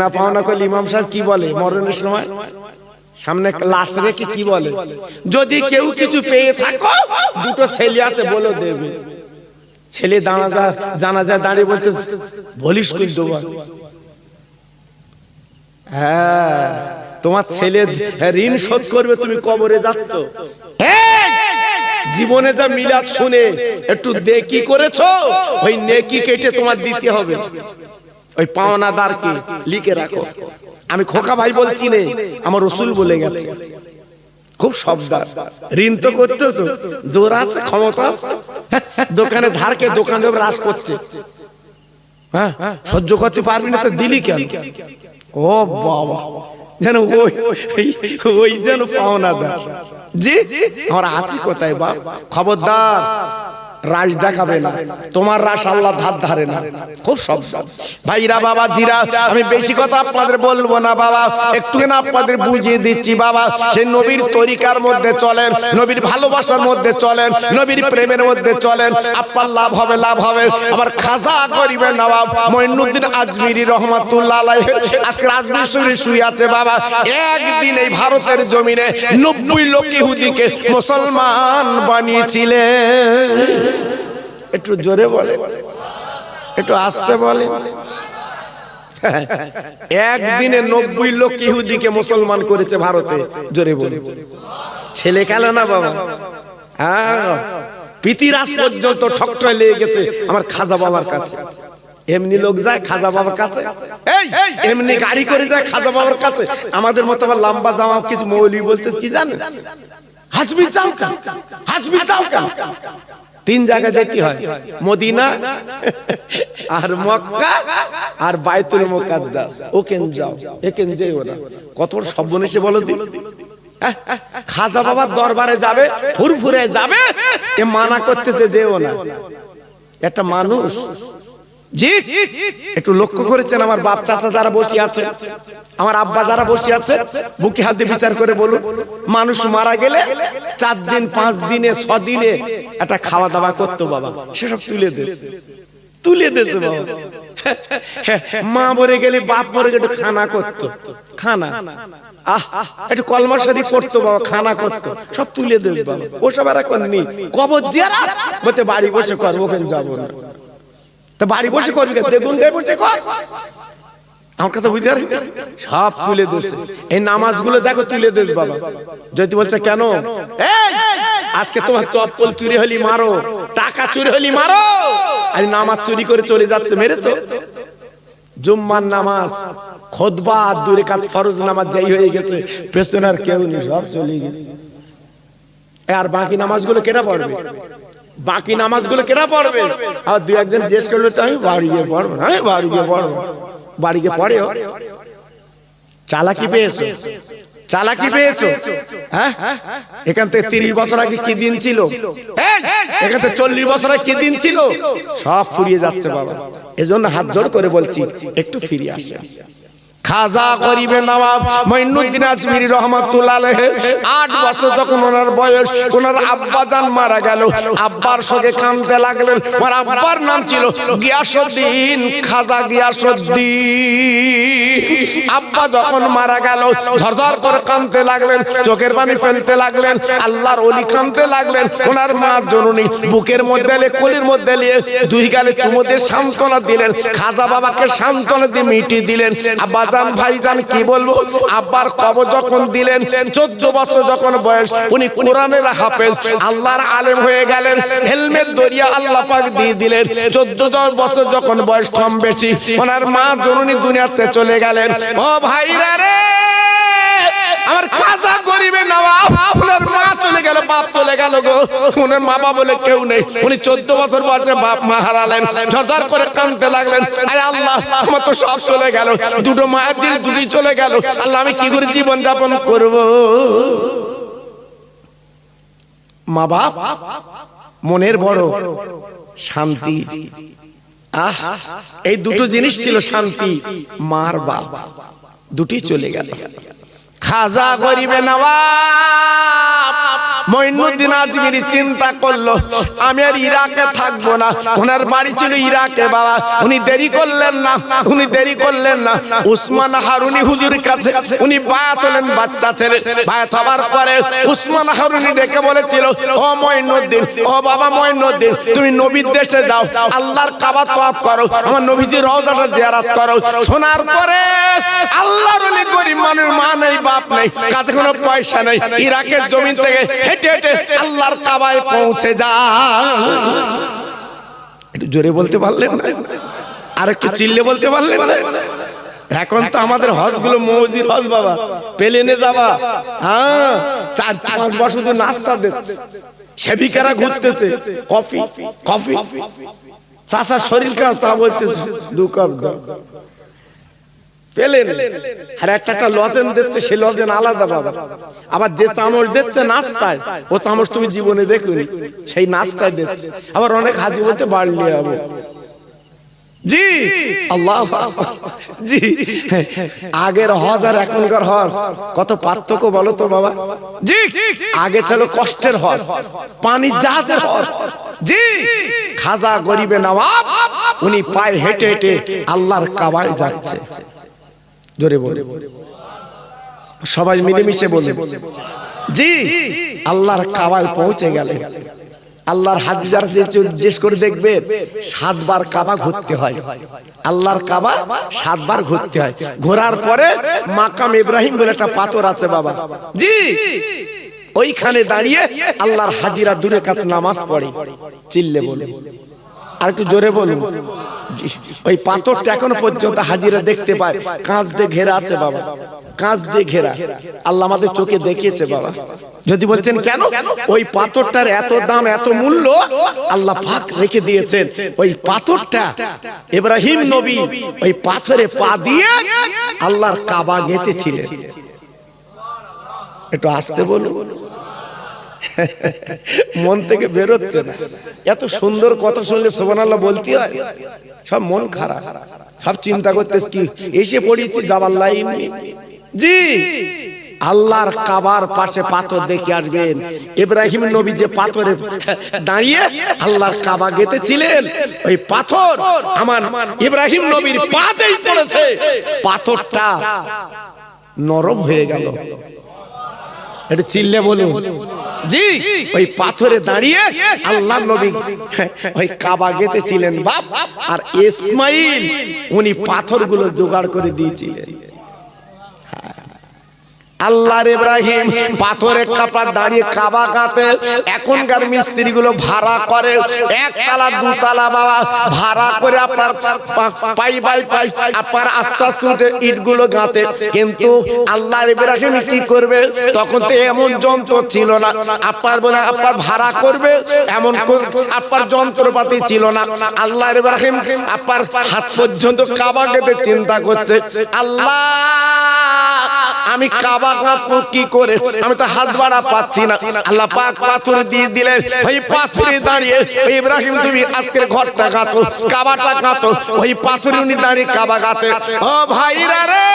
না পাওনা করলে ইমাম সাহেব কি বলে মরণের সময় সামনে লাশ রেখে কি বলে, যদি কেউ কিছু পেয়ে থাকো দুটো ছেলে আছে বলো দেবে। ছেলে জানাজা দাঁড়িয়ে বলতে বলিস কই দেবো। হ্যাঁ, তোমার ছেলে ঋণ শোধ করবে, তুমি কবরে যাচ্ছ। জীবনে যা মিলাদ শুনে একটু নেকি করেছো, ওই নেকি কেটে তোমার দিতে হবে। ওই পাওনাদারকে লিখে রাখো। আমি খোকা ভাই বলছি নে, আমার রসুল বলে গেছে খুব সাবধান। ঋণ তো করতেছো, জোর আছে, ক্ষমতা আছে, দোকানে ধারকে দোকান দেবে রাস করছে, হ্যাঁ সহ্য করতে পারবি না তো দিলি কেন? ও বাবা, যেন ওই যেন পাওনাদার। জি আমরা আছি কোথায় বাপ? খবরদার রাশ দেখাবে না, তোমার রাশ আল্লাহ ধার ধারে না। খুব সাবধান ভাইরা বাবা জিরা। আমি বেশি কথা আপনাদের বলবো না বাবা, একটু না আপনাদের বুঝিয়ে দিচ্ছি বাবা। সেই নবীর তরিকার মধ্যে চলেন, নবীর ভালোবাসার মধ্যে চলেন, নবীর প্রেমের মধ্যে চলেন, আপনার লাভ হবে, লাভ হবে। আবার খাজা করিবেন নবাব মঈনুদ্দিন আজমিরি রহমাতুল্লাহ আলাইহি আজকে আজমির শরীফে শুয়ে আছে বাবা। একদিন এই ভারতের জমিনে 90 লক্ষ ইহুদিকে মুসলমান বানিয়েছিলেন। একটু জোরে বলে, একটু আস্তে বলে। একদিনে 90 লক্ষ ইহুদিকে মুসলমান করেছে ভারতে, জোরে বলে। ছেলে খেলে না বাবা। হ্যাঁ, পিতিরাজ পর্যন্ত ঠকঠয় লেগে গেছে আমার খাজা বাবার কাছে। এমনি লোক যায় খাজা বাবার কাছে, এমনি গাড়ি করে যায় খাজা বাবার কাছে। আমাদের মতো আবার লম্বা জামা কিছু মৌলবি বলতে কি জানেন, হাজবি যাও কেন, হাজবি যাও কেন। 3 জায়গায় যেতে হয়, মদিনা আর মক্কা আর বাইতুল মুকাদ্দাস। ওকেন যাও, একেন যেও না। কত বড় সর্বনেশে বলো দিন। খাজা বাবার দরবারে যাবে, ফুরফুরে যাবে, এ মানা করতেছে যেও না। একটা মানুষ, জি একটু লক্ষ্য করেছেন আমার বাপ চাচা যারা বসে আছে, আমার আব্বা যারা বসে আছে, বুকে হাত দিয়ে বিচার করে বলুন, মানুষ মারা গেলে 4 দিন 5 দিনে 6 দিনে একটা খাওয়া দাওয়া করতো বাবা, সেসব তুলে দিয়েছে বাবা। মা মরে গেলে বাপ মরে গেলে খানা করতো, খানা একটু কলমা শরীফ পড়তো বাবা, খানা করতো, সব তুলে দিয়েছে বাবা। ওসব আর এখন নেই। কবর জিয়ারত বলতে বাড়ি বসে করবো, কেন যাবো না। তা বাড়ি বসে করবি, দেখুন বসে কর। আমার কথা বুঝতে পারি, সব তুলে দিয়েছে। এই নামাজগুলো দেখো তুলে দিস বাবা। যদি বলছে কেন, আজকে তোমার চপ্পল চুরি হলি মারো, টাকা চুরি হলি মারো, আজ নামাজ চুরি করে চলে যাচ্ছে, মেরেছো। জুম্মার নামাজ, খুতবা, 2 রাকাত ফরজ নামাজ যাই হয়ে গেছে, পেছনে আর কেউ নেই, সব চলে গেছে। আর বাকি নামাজগুলো কেটা পড়বে? বাকি নামাজগুলো কেটা পড়বে? আর 2-1 জন জিজ্ঞেস করলে তো আমি বাড়ি গিয়ে পড়বো, আমি বাড়ি গিয়ে পড়বো। বাড়ি গিয়ে পড়ে চালাকি পেয়েছো, চালাকি পেয়েছো। হ্যাঁ, এখান থেকে 30 বছর আগে কি দিন ছিল, এখান থেকে 40 বছর আগে কি দিন ছিল, সব ফুরিয়ে যাচ্ছে বাবা। এজন্য হাত জোড় করে বলছি একটু ফিরে আসেন। খাজা গরিবে নবাব মঈনুদ্দিন আজমিরি রহমাতুল্লাহ আলাইহি 8 বছর যখন ওনার বয়স, ওনার আব্বা জান মারা গেল। আব্বার সঙ্গে কাঁদতে লাগলেন। ওনার আব্বার নাম ছিল গিয়াসউদ্দিন, খাজা গিয়াসউদ্দিন। আব্বা যখন মারা গেল ঝরঝর করে কাঁদতে লাগলেন, চোখের পানি ফেলতে লাগলেন, আল্লাহর ওলি কাঁদতে লাগলেন। ওনার মা জননী বুকের মধ্যে নিয়ে, কোলের মধ্যে নিয়ে 2 গালে চুমু দিয়ে সান্ত্বনা দিলেন। খাজা বাবাকে সান্ত্বনা দিয়ে মিটিয়ে দিলেন। আব্বা ভাইজান কি বলবো, আব্বার কবর যখন দিলেন, 14 বছর যখন বয়স, উনি কোরআনের হাফেজ, আল্লাহর আলেম হয়ে গেলেন। হেলমেট দরিয়া আল্লাহ পাক দিয়ে দিলেন। 14 বছর যখন বয়স, কম বেশি, ওনার মা জননী দুনিয়াতে চলে গেলেন। ও ভাইরা রে, আমার খাজা গরিবে নওয়াব, ওনার মা চলে গেল, বাপ চলে গেল গো। ওনার মা বাবা বলে কেউ নেই। উনি 14 বছর বয়সে বাপ মা হারালেন। ঝরঝর করে কাঁদতে লাগলেন, আরে আল্লাহ আমার তো সব চলে গেল, 2টো মায়ের দিল 2টি চলে গেল, আল্লাহ আমি কি করে জীবন যাপন করব? মা বাপ মনের বড় শান্তি। এই 2টো জিনিস ছিল শান্তি, মার বাপ, 2টি চলে গেল। খাজা গরিবে নওয়াব মঈনুদ্দিন আজমিরি চিন্তা করলো আমি আর ইরাকে থাকবো না। ওনার বাড়ি ছিল ইরাকে বাবা। উনি দেরি করলেন না উসমান হারুনি হুজুরের কাছে উনি বায়াত হলেন। বাচ্চা ছেলে বায়াত হবার পরে উসমান হারুনি ডেকে বলেছিল, ও মঈনুদ্দিন, ও বাবা মঈনুদ্দিন, তুমি নবীর দেশে যাও, আল্লাহর কাবা তওয়াফ করো, আমার নবীজির রওজাটা জিয়ারত করো। শোনার পরে আল্লাহর ওলি গরিব মানুষ, মা নেই বাপ নেই, কাছে কোনো পয়সা নেই, ইরাকের জমিন থেকে হেঁটে হেঁটে আল্লাহর কাবায় পৌঁছে যায়। একটু জোরে বলতে পারলেন না? আর একটু চিল্লে বলতে পারলেন না? এখন তো আমাদের হজ গুলো মৌজির হজ বাবা, প্লেনে যাবা, হ্যাঁ 4-5 বার শুধু নাস্তা দিচ্ছে, সেবিকারা ঘুরতেছে, কফি কফি, চাচা শরীর খারাপ তা বলতেছে 2 কাপ দাও, পেলেন আর একটা লজেন দিচ্ছে, সেই লজেন আলাদা বাবা। আবার যে চামচ দিচ্ছে নাস্তায়, ও চামচ তুমি জীবনে দেখোনি, সেই নাস্তায় দিচ্ছে। আবার অনেক হাজি বলতে বাড়লি হবে জি আল্লাহ জি। আগের হজ আর এখনকার হজ কত পার্থক্য বলো তো বাবা জি। আগে ছিল কষ্টের হজ, পানি জাহাজের হজ জি। খাজা গরিবে নওয়াব উনি পায়ে হেঁটে হেঁটে আল্লাহর কাবায় যাচ্ছে। জোরে বলে সবাই মিলেমিশে বলে জি। আল্লাহর কাবায় পৌঁছে গেলে আল্লাহর হাজিরা জিজ্ঞেস করে দেখবে 7 বার কাবা ঘুরতে হয়। আল্লাহর কাবা 7 বার ঘুরতে হয়। ঘোরার পরে মাকাম ইব্রাহিম বলে একটা পাথর আছে বাবা জি, ওইখানে দাঁড়িয়ে আল্লাহর হাজিরা 2 রাকাত নামাজ পড়ে। চিল্লে বলে আর একটু জোরে বলুন। ওই পাথরটা এখনো পর্যন্ত হাজিরা দেখতে পায়, কাঁচ দিয়ে ঘেরা আছে বাবা, কাঁচ দিয়ে ঘেরা। আল্লাহ আমাদের চোখে দেখিয়েছে বাবা। যদি বলছেন কেন, ওই পাথরটার এত দাম এত মূল্য আল্লাহ পাক রেখে দিয়েছেন। ওই পাথরটা ইব্রাহিম নবী ওই পাথরে পা দিয়ে আল্লাহর কাবা গেঁথেছিলেন। একটু আস্তে বলুন, মন থেকে বেরোচ্ছে না। এত সুন্দর কথা শুনলে সুবহানাল্লাহ বলতে হয়, সব মন খারাপ, সব চিন্তা করতে কি এসে পড়েছি যাবার লাইন জি। আল্লাহর কাবার পাশে পাথর দেখে আসবেন। ইব্রাহিম নবী যে পাথরে দাঁড়িয়ে আল্লাহর কাবা গেঁথেছিলেন, ওই পাথর আমার ইব্রাহিম নবীর পাতেই পড়েছে, পাথরটা নরম হয়ে গেল। এটা চিল্লে বলুন জি। ওই পাথরে দাঁড়িয়ে আল্লাহ নবী ওই কাবা গেঁথেছিলেন বাপ। আর ইসমাইল উনি পাথরগুলো জোগাড় করে দিয়েছিলেন। আল্লাহর ইব্রাহিম পাথরের কাপড় দাঁড়িয়ে কাবা গাঁথে। এখনকার মিস্ত্রি গুলো ভাড়া করে, 1 তলা 2 তলা বাবা ভাড়া করে আপনার পাই বাই পাই আপনার আস্তে আস্তে ইট গুলো গাঁথে। কিন্তু আল্লাহর ইব্রাহিম কি করবে, তখন তো এমন যন্ত্র ছিল না, আপনার বলে আপনার ভাড়া করবে এমন আপনার যন্ত্রপাতি ছিল না। আল্লাহর ইব্রাহিম আপনার হাত পর্যন্ত কাবা গেঁথে চিন্তা করছে, আল্লাহ আমি কাবা কি করে, আমি তো হাত বাড়া পাচ্ছি না। আল্লাহ পাক পাথর দিয়ে দিলেন। ওই পাথরে দাঁড়িয়ে ইব্রাহিম তুমি আজকের ঘরটা গাঁথো, কাবাটা গাঁথো। ওই পাথরে উনি দাঁড়িয়ে কাবা গাঁথে। ও ভাইরা রে,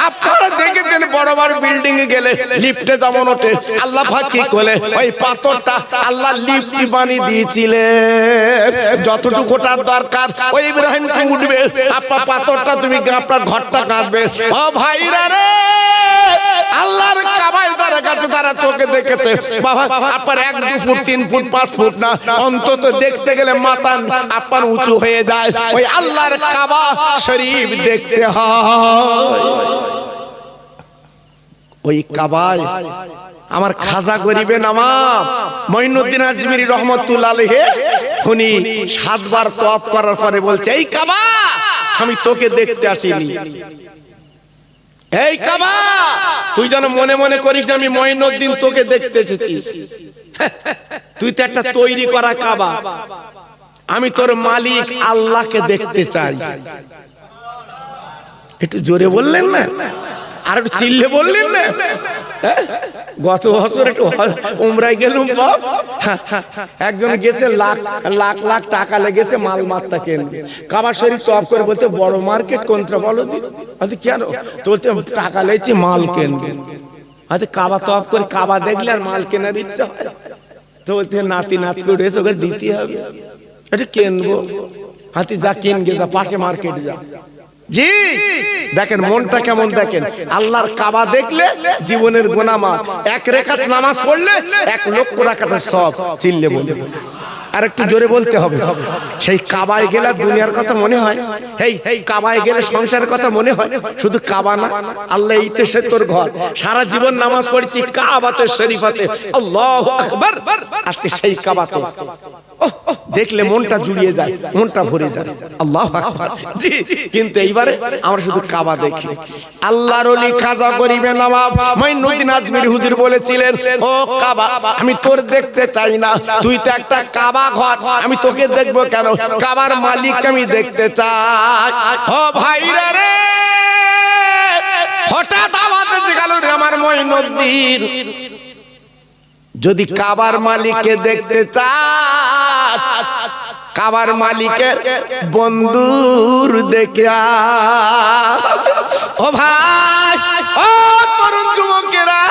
আপনারা দেখেছেন বড় বড় বিল্ডিং এ গেলে লিফটে যেমন ওঠে, আল্লাহ পাক কি করে ওই পাথরটা আল্লাহ লিফট বানিয়ে দিয়েছিলেন। যতটুকু ওঠার দরকার ওই ইব্রাহিম কি উঠবে, আপনার পাথরটা তুমি আপনার ঘরটা গাঁথবে। ও ভাইরা রে, আল্লাহর কাবায় তার কাছে তারা চোখে দেখেছে বাবা আপনার 1-2 ফুট 3 ফুট 5 ফুট না, অন্তত দেখতে গেলে মাথা আপনার উঁচু হয়ে যায়। ওই আল্লাহর কাবা শরীফ দেখতে হয়। ওই কাবায় আমার খাজা গরিবে নওয়াব মঈনুদ্দিন আজমিরি রহমাতুল্লাহ আলাইহি উনি 7 বার তওয়াফ করার পরে বলছে, এই কাবা আমি তোকে দেখতে আসিনি। এই কাবা তুই যেন মনে মনে করিস আমি মঈনুদ্দিন তোকে দেখতে এসেছি। তুই তো একটা তৈরি করা কাবা, আমি তোর মালিক আল্লাহকে দেখতে চাই। একটু জোরে বললেন না, আর একটু চিল্লে বললেন না। গত বছর একটু উমরায় গেলুম বাপ, একজন গেছে লাখ লাখ লাখ টাকা লেগেছে মাল মাত্তা কেনবে, কাবা শরীফ টপ করে বলতে বড় মার্কেট কোনটা বলো দি, কেন তো বলতে টাকা লেগেছে মাল কেনবে, আচ্ছা কাবা টপ করে কাবা দেখলে আর মাল কেনার ইচ্ছা হয়, তো বলতে নাতি নাত করে এসে ওকে দিতে হবে, এটা কেনবো, হাতি যা কেনগে যা পাশে মার্কেট যা। জি দেখেন মনটা কেমন, দেখেন আল্লাহর কাবা দেখলে জীবনের গুনাহ মাফ, এক রাকাত নামাজ পড়লে 1 লক্ষ রাকাতের সওয়াব, চিল্লে বলে আর একটু জোরে বলতে হবে। সেই কাবায় গেলে দুনিয়ার কথা মনে হয়, এই কাবায় গেলে সংসারের কথা মনে হয়, শুধু কাবা না আল্লাহ এইতে সে তোর ঘর, সারা জীবন নামাজ পড়েছি কাবাতে শরীফাতে, আল্লাহু আকবার, আজকে সেই কাবা তো দেখলে মনটা জুড়িয়ে যায়, মনটা ভরে যায়, আল্লাহু আকবার। জি কিন্তু এইবারে আমরা শুধু কাবা দেখি। আল্লাহর ওলি খাজা গরিবে নওয়াব মঈনুদ্দিন আজমিরি হুজুর বলেছিলেন, ও কাবা আমি তোর দেখতে চাই না, তুই তো একটা কাবা ঘর, আমি তোকে দেখবো কেন, কাবার মালিক আমি দেখতে চাই। ও ভাইরা রে, হঠাৎ আওয়াজ এসে গেল রে আমার মঈনুদ্দিন, যদি কাবার মালিককে দেখতে চাস, কাবার মালিকের বন্ধুর দেখে ও ভাই, ও তরুণ যুবকেরা,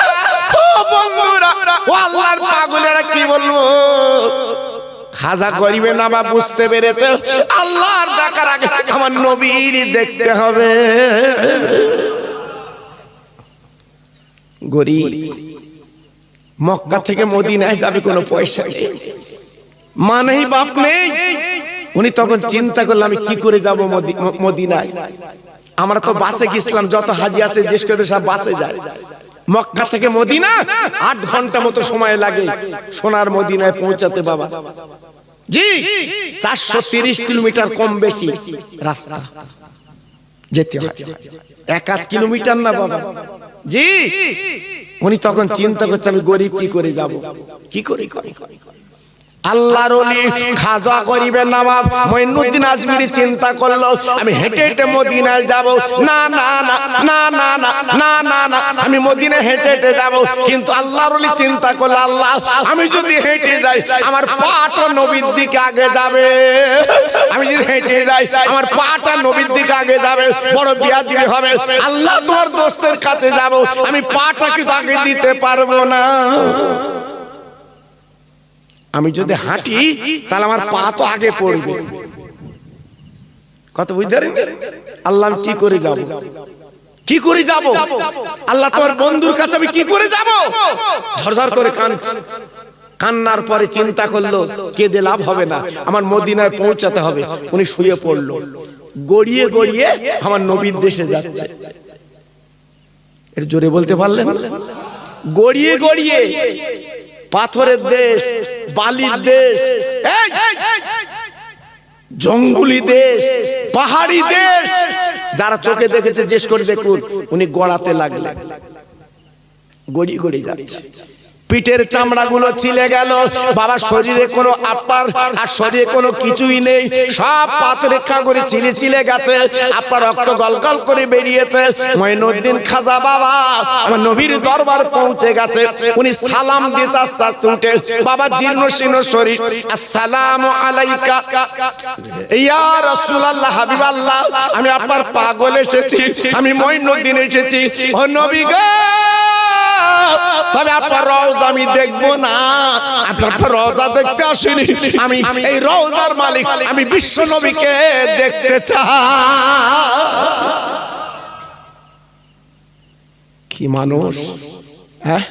ও বন্ধুরা, ও আল্লাহর পাগলেরা, কি বলবো, খাজা গরিবে নওয়াব বুঝতে পেরেছে আল্লাহর ডাকার আগে আমার নবীর দেখতে হবে। গরিব মক্কা থেকে মদিনায় যাবে, কোনো পয়সা নেই, মা নেই বাপ নেই, উনি তখন চিন্তা করলাম আমি কি করে যাব মদিনায়, আমরা তো বাসে গেছিলাম, যত হাজি আছে জিজ্ঞেস করে সব বাসে যায়, মক্কা থেকে মদিনা 8 ঘন্টা মতো সময় লাগে সোনার মদিনায় পৌঁছাতে বাবা। জি 430 কিলোমিটার কম বেশি রাস্তা যেতে হয়, 1-8 কিলোমিটার না বাবা। জি উনি তখন চিন্তা করছে আমি গরিব কি করে যাব, কি করে আল্লাহর ওলি খাজা গরিবে নওয়াব মঈনুদ্দিন আজমিরি চিন্তা করলো আমি হেঁটে হেঁটে মদিনায় যাব, না না না না না না না না না আমি মদিনায় হেঁটে হেঁটে যাব, কিন্তু আল্লাহর ওলি চিন্তা করলো আল্লাহ আমি যদি হেঁটে যাই আমার পাটা নবীর দিকে আগে যাবে, আমি যদি হেঁটে যাই আমার পাটা নবীর দিকে আগে যাবে, বড় বিয়াদবি হবে, আল্লাহ তোমার দোস্তের কাছে যাব, আমি পাটা কি আগে দিতে পারবো না, আমি যদি হাঁটি তাহলে আমার পা তো আগে পড়বে, কত বুঝতে পারেন আল্লাহ আমি কি করে যাব, কি করে যাব, আল্লাহ তোমার বন্ধুর কাছে আমি কি করে যাব, ঝরঝর করে কাঁদছে, কান্নার পরে চিন্তা করলো কেঁদে লাভ হবে না, আমার মদিনায় পৌঁছাতে হবে, উনি শুয়ে পড়লো, গড়িয়ে গড়িয়ে আমার নবীর দেশে যাচ্ছে, এর জোরে বলতে পারলেন, গড়িয়ে গড়িয়ে, পাথরের দেশ, বালির দেশ, জঙ্গলি দেশ, পাহাড়ি দেশ, যারা চোখে দেখেছে জিজ্ঞেস করে দেখুন, উনি গড়াতে লাগলেন, গড়ি গড়ি যাচ্ছে, পিঠের চামড়া গুলো ছিলে গেল বাবা, শরীরে কোনো আপার আর শরীরে কোনো কিছুই নেই, সব পাথরে কাগরে ছিলে ছিলে গেছে, আপনার রক্ত গলগল করে বেরিয়েছে। মঈনুদ্দিন খাজা বাবা আমার নবীর দরবার পৌঁছে গেছে, উনি সালাম দিয়ে আস্তে আস্তে উঠে, বাবা জীর্ণ শীর্ণ শরীর, আসসালামু আলাইকা ইয়া রাসূলুল্লাহ, হাবিবাল্লাহ, আমি আপনার পাগল এসেছি, আমি মঈনুদ্দিন এসেছি, ও নবী গো, তবে আপনার রওজা আমি দেখবো না, আপনার রওজা দেখতে আসিনি, আমি এই রওজার মালিক, আমি বিশ্ব নবীকে দেখতে চাই। কি মানুষ, হ্যাঁ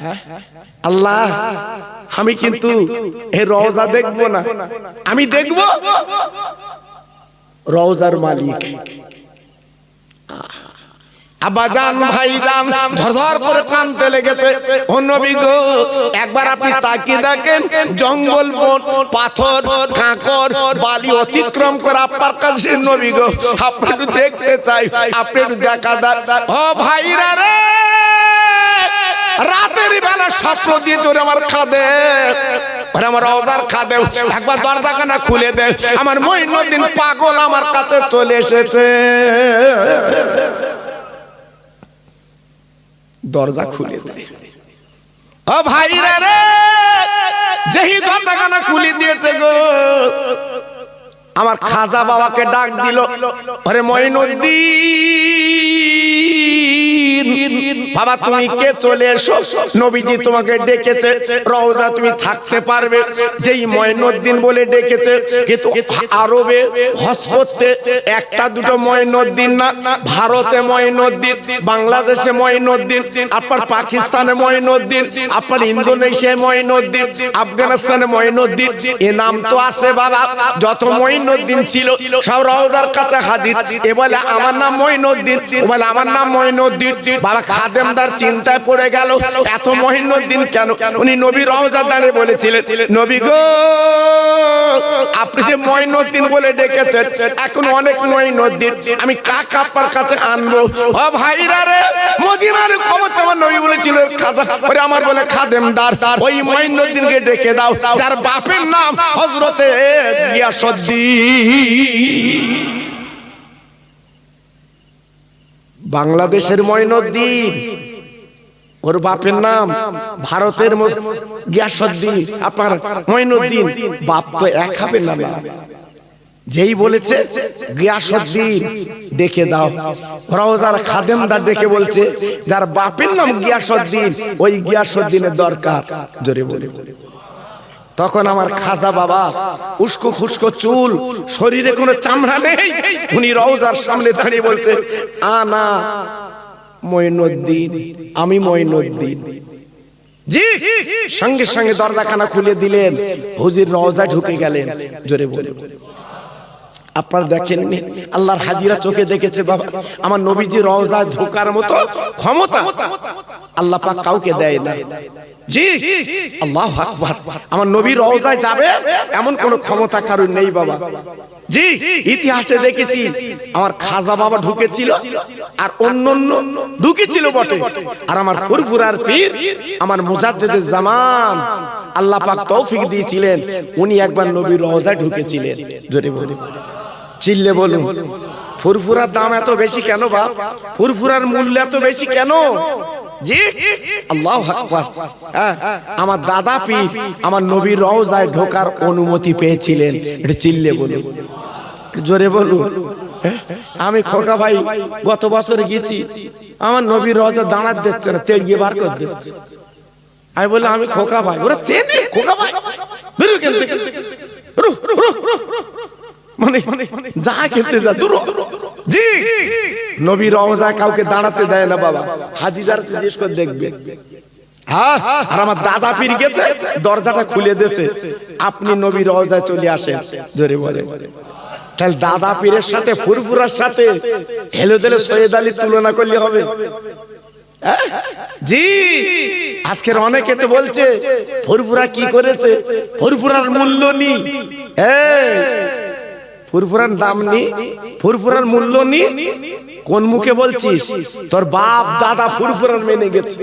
আল্লাহ আমি কিন্তু এই রওজা দেখবো না, আমি দেখবো রওজার মালিক। আব্বাজান ভাইজান ঝরঝর করে কাঁদতে লেগেছে, ও নবী গো একবার আপনি তাকিয়ে দেখেন, জঙ্গল বন পাথর কাঁকর বালি অতিক্রম করে আপনার কাছে নবী গো আপনি একটু দেখতে চাই, আপনি একটু দেখা দেন। ও ভাইরা রে, রাতের বেলা স্বপ্ন দিয়ে চলে আমার খাদে, আমার রওজার খাদে, একবার দরজাখানা খুলে দে, আমার মঈনুদ্দিন পাগল আমার কাছে চলে এসেছে। দরজা খুলে দেয়, ও ভাইরা রে, যেই দরজাখানা খুলে দিয়েছে গো, আমার খাজা বাবাকে ডাক দিল, আরে মঈনুদ্দিন বাবা তুমি কে, চলে এসো, নবীজি তোমাকে ডেকেছে, রওজা তুমি থাকতে পারবে। যেই মঈনুদ্দিন বলে ডেকেছে, কিন্তু আরবে হজ করতে একটা দুটো মঈনুদ্দিন না, ভারতে মঈনুদ্দিন, বাংলাদেশে মঈনুদ্দিন, আপনার পাকিস্তানে মঈনুদ্দিন, আপনার ইন্দোনেশিয়ায় মঈনুদ্দিন, আফগানিস্তানে মঈনুদ্দিন, এ নাম তো আছে বাবা। যত মঈনুদ্দিন ছিল সব রওজার কাছে হাজির। এ বলে আমার নাম মঈনুদ্দিন, ও বলে আমার নাম মঈনুদ্দিন। বাবা খাদেমদার চিন্তায় পড়ে গেল, এত মঈনুদ্দিন কেন? উনি নবী রওজার দাঁড়িয়ে বলেছিলেন, নবী গো আপনি যে মঈনুদ্দিন বলে ডেকেছেন, এখন অনেক মঈনুদ্দিন, আমি কাকে আপনার কাছে আনবো? ও ভাইরা রে, মদিনার খবর তোমার নবী বলেছিল খাজা, ওরে আমার বলে খাদেমদার, ওই মঈনুদ্দিনকে ডেকে দাও যার বাপের নাম হযরতে গিয়াসউদ্দিন। বাংলাদেশের মঈনুদ্দিন, ওর বাপের নাম ভারতের গিয়াসউদ্দিন, আপনার মঈনুদ্দিন, বাপ তো এক হবে না। যেই বলেছে গিয়াসউদ্দিন ডেকে দাও, রওজার খাদেমদার ডেকে বলছে যার বাপের নাম গিয়াসউদ্দিন, ওই গিয়াসউদ্দিনের দরকার। জোরে বলে তখন আমার খাজা বাবা উস্কো খুস্কো চুল, শরীরে কোনো চামড়া নেই, উনি রওজার সামনে দাঁড়িয়ে বলছে আনা মঈনুদ্দিন, আমি মঈনুদ্দিন। জি, সঙ্গে সঙ্গে দরজাখানা খুলে দিলেন, হুজুর রওজায় ঢুকে গেলেন। জোরে বলে আপনারা দেখেননি, আল্লাহর হাজিরা চোখে দেখেছে বাবা, আমার নবীজি রওজায় ঢোকার মতো ক্ষমতা আল্লাহ পাক কাউকে দেয় না। জি, আল্লাহু আকবার, আমার নবী রওজায় যাবে এমন কোন ক্ষমতা কারণ নেই বাবা। জি, ইতিহাসে দেখেছি আমার খাজা বাবা ঢুকেছিল আর অন্যান্য ঢুকেছিল বটে, আর আমার ফুরফুরার পীর আমার মুজাদ্দিদুজ জামান আল্লাহ পাক তৌফিক দিয়েছিলেন, উনি একবার নবীর রওজায় ঢুকেছিলেন। জোরে বলে চিল্লে বলুন, ফুরফুরার দাম এত বেশি কেন বাপ? ফুরফুরার মূল্য এত বেশি কেন? জি, আল্লাহু আকবার। আমার দাদা পীর আমার নবীর রওজায় ঢোকার অনুমতি পেয়েছিলেন। এটা চিল্লে বলুন, জোরে বলুন। আমি খোকা ভাই গত বছর গেছি, আমার নবীর রওজা দাঁড়াতে দিচ্ছে না, তেড়িয়ে বার করে দিচ্ছে। আমি বললাম আমি খোকা ভাই, ওরা চেনে খোকা ভাই, বেরো কেন থেকে, মানে যা খেতে যা দূর। জি, নবী রওজায় কাউকে দাঁড়াতে দেয় না বাবা, হাজিদার জিজ্ঞেস করে দেখবে। হ্যাঁ, আর আমার দাদা পীর গেছে, দরজাটা খুলে দিয়েছে, আপনি নবী রওজায় চলে আসেন। জোরে বলে তাহলে দাদা পীরের সাথে ফুরফুরার সাথে হেলে দিলে সৈয়দ আলীর তুলনা করলে হবে? জি, আজকের অনেকে তো বলছে ফুরফুরা কি করেছে, ফুরফুরার মূল্য নেই, ফুরফুরার দাম নেই, ফুরফুরার মূল্য নেই। কোন মুখে বলছিস? তোর বাপ দাদা ফুরফুরার মেনে গেছে,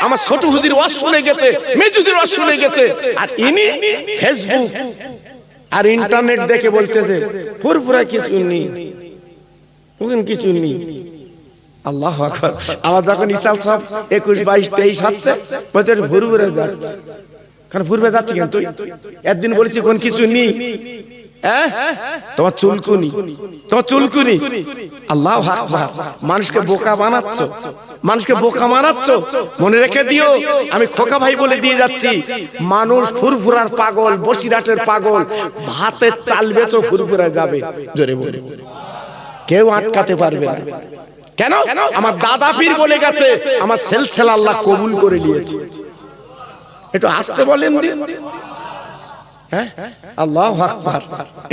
আমার ছোট হুজুর ওয়াজ শুনে গেছে, মেজুদের ওয়াজ শুনে গেছে, আর ইনি ফেসবুক আর ইন্টারনেট দেখে বলতেছে ফুরফুরা কিছু নেই, কিছু নেই। আল্লাহু আকবার। আমার যখন ইসাল সব 21, 22, 23 হচ্ছে, বলতে ফুরফুরা যাচ্ছে, কারণ ফুরফুরা যাচ্ছে কেন? তুই একদিন বলেছি কোন কিছু নেই, তোমার চুলকুনি, তোমার চুলকুনি। আল্লাহু আকবার। মানুষকে বোকা বানাচ্ছ, মানুষকে বোকা বানাচ্ছ। মনে রেখে দিও, আমি খোকা ভাই বলে দিয়ে যাচ্ছি, মানুষ ফুরফুরার পাগল, বসিরহাটের পাগল, ভাতের চাল বেচো ফুরফুরা যাবে। জোরে বলে কেউ আটকাতে পারবে না। কেন? আমার দাদা পীর বলে গেছে, আমার সিলসিলা আল্লাহ কবুল করে নিয়েছে। একটু আসতে বলেন দিন। আল্লাহু আকবার।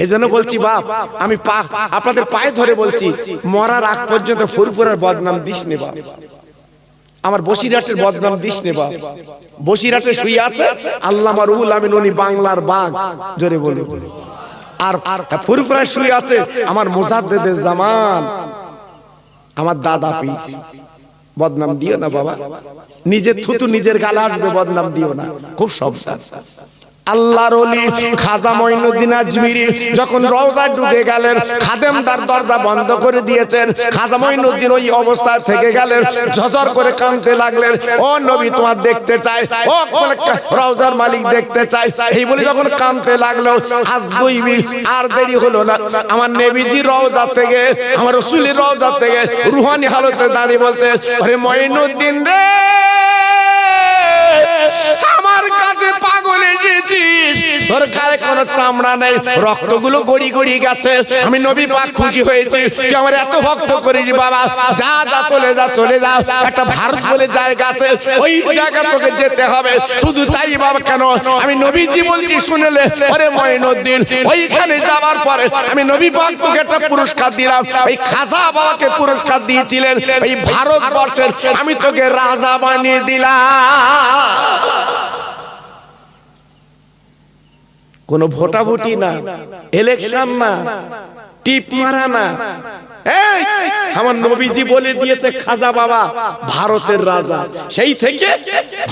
এইজন্য বলছি বাপ, আমি আপনাদের পায়ে ধরে বলছি, মরার আগ পর্যন্ত ফুরফুরার বদনাম দিস নে বাপ, আমার বসিরহাটের বদনাম দিস নে বাপ। বসিরহাটে শুয়ে আছে আল্লামা রুহুল আমিন, উনি বাংলার বাঘ। জোরে বলুন। আর ফুরফুরায় শুয়ে আছে আমার মুজাদ্দিদুজ জামান, আমার দাদা পীর। বদনাম দিও না বাবা, নিজের থুতু নিজের গালে আসবে, বদনাম দিও না, খুব সাবধান। আল্লাহর ওলি খাজা মঈনুদ্দিন আজমিরি যখন রওজায় ঢুকে গেলেন, খাদেম তার দরজা বন্ধ করে দিয়েছেন। খাজা মঈনুদ্দিন ওই অবস্থায় থেকে গেলেন, ঝরঝর করে কাঁদতে লাগলেন, ও নবী তোমার দেখতে চাই, ও রওজার মালিক দেখতে চাই। এই বলে যখন কাঁদতে লাগলো, আজ গইবি আর দেরি হলো না, আমার নবীজি রওজা থেকে, আমার রাসূলের রওজা থেকে রুহানি হালতে দাঁড়িয়ে বলছে, আরে মঈনুদ্দিন রে, আমার কাছে পাগল এসেছিস, তোর গায়ে কোনো চামড়া নেই, রক্তগুলো গড়ি গড়ি গেছে, আমি নবী পাক খুশি হয়েছি, তুই আমার এত ভক্ত করিস বাবা, যা যা চলে যা চলে যা, একটা ভারত বলে জায়গা আছে, ওই জায়গা তোকে যেতে হবে। শুধু তাই বাবা কেন, আমি নবীজি বলছি শুনলে, আরে মঈনুদ্দিন ওইখানে যাওয়ার পরে আমি নবী পাক তোকে একটা পুরস্কার দিলাম, এই খাজা বাবাকে পুরস্কার দিয়েছিলেন, এই ভারতবর্ষের আমি তোকে রাজা বানিয়ে দিলাম। কোন ভোটাভুটি না, ইলেকশন না, টিপ মারা না, এই আমার নবীজি বলে দিয়েছে খাজা বাবা ভারতের রাজা, সেই থেকে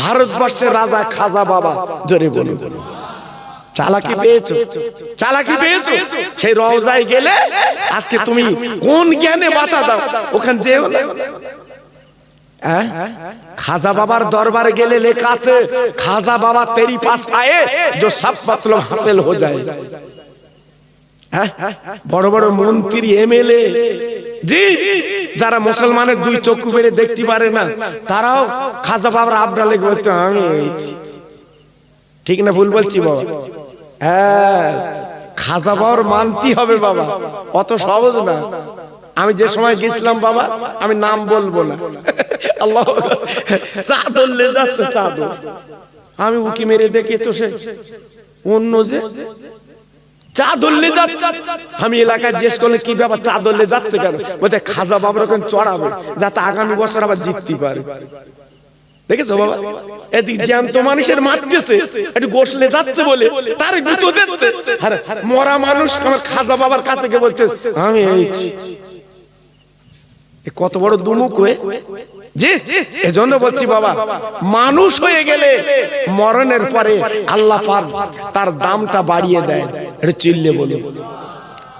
ভারতবর্ষের রাজা খাজা বাবা। জোরে বলুন, চালাকি পেয়েছো, চালাকি পেয়েছো। সেই রওজায় গেলে আজকে তুমি কোন জ্ঞানে বাতা দাও, ওখানে যেও না। খাজা বাবার দরবারে গেলে লেখা আছে, খাজা বাবা তেরি পাস আয়ে जो सब मतलब हासिल हो जाए। বড় বড় মন্ত্রী এমএলএ জি, যারা মুসলমানের দুই চক্ষু মেরে দেখতে পারে না, তারাও খাজা বাবার আবডালে বলতে আমি, ঠিক না ভুল বলছি বাবা? হ্যাঁ, খাজা বাবার মানতে হবে বাবা, অত সহজ না। আমি যে সময় গেছিলাম বাবা, আমি নাম বলবো না, আল্লাহ, চাদর লে যাচ্ছে চাদর, আমি উকি মেরে দেখি তো সে অন্য যে চাদর লে যাচ্ছে। আমি এলাকায় জিজ্ঞেস করলে কি ব্যাপার, চাদর লে যাচ্ছে কেন? বলতে খাজা বাবার ওখানে চড়াবে যাতে আগামী বছর আবার জিততে পারে। দেখেছো বাবা, এদিক জ্যান্ত মানুষের মারতেছে, একটু গোসলে যাচ্ছে বলে তার গুঁতো দিচ্ছে, আরে মরা মানুষ আমার খাজা বাবার কাছে গিয়ে বলতে আমি কত বড় দুমুখ হয়ে। জি, এজন্য বলছি বাবা, মানুষ হয়ে গেলে মরণের পরে আল্লাহ পাক তার দামটা বাড়িয়ে দেয়। এটা চিল্লে বলুন,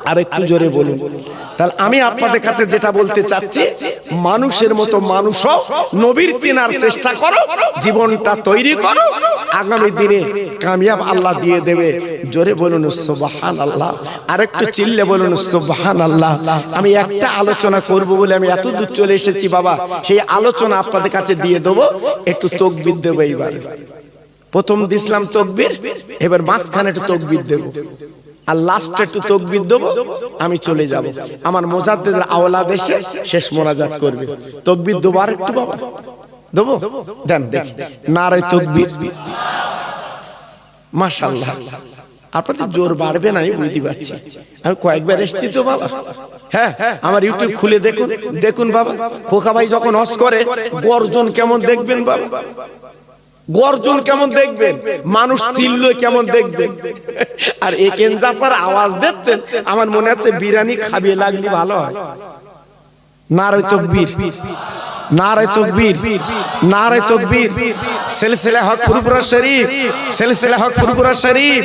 আর একটু জোরে বলুন। তাহলে আমি আপনাদের কাছে যেটা বলতে চাচ্ছি, মানুষের মতো মানুষ হও, নবীর চেনার চেষ্টা করো, জীবনটা তৈরি করো, আগামী দিনে কামিয়াব আল্লাহ দিয়ে দেবে। জোরে বলুন সুবহানাল্লাহ, আর একটু চিল্লে বলুন সুবহানাল্লাহ। আমি একটা আলোচনা করব বলে আমি এত দূর চলে এসেছি বাবা, সেই আলোচনা আপনাদের কাছে দিয়ে দেবো। একটু তাকবীর দেবো এইবার। প্রথম দিছিলাম তাকবীর, এবার মাঝখানে একটু তাকবীর দেব, আর লাস্টে একটু তাকবীর দেব, আমি চলে যাব। আমার মুজাদ্দিদের আওলাদ এসে শেষ মোনাজাত করবে। তাকবীর দেবো আর একটু বাবা, দেবো, দেন দেখি। নারে তাকবীর, মাশাআল্লাহ। আপনাদের জোর বাড়বে না আমি বুঝতে পারছি, আমি কয়েকবার এসেছি তো বাবা। হ্যাঁ, আমার ইউটিউব খুলে দেখুন, দেখুন বাবা, খোকা ভাই যখন হজ করে গর্জন কেমন দেখবেন বাবা, গর্জন কেমন দেখবেন, মানুষ চিল্লো কেমন দেখবেন। আর একেন জাফর আওয়াজ দিচ্ছেন, আমার মনে হচ্ছে বিরিয়ানি খাবে লাগলে ভালো হয়। নারে তাকবীর, নারে তাকবীর, নারে তাকবীর। সিলসিলা হক ফুরফুরা শরীফ, সিলসিলা হক ফুরফুরা শরীফ।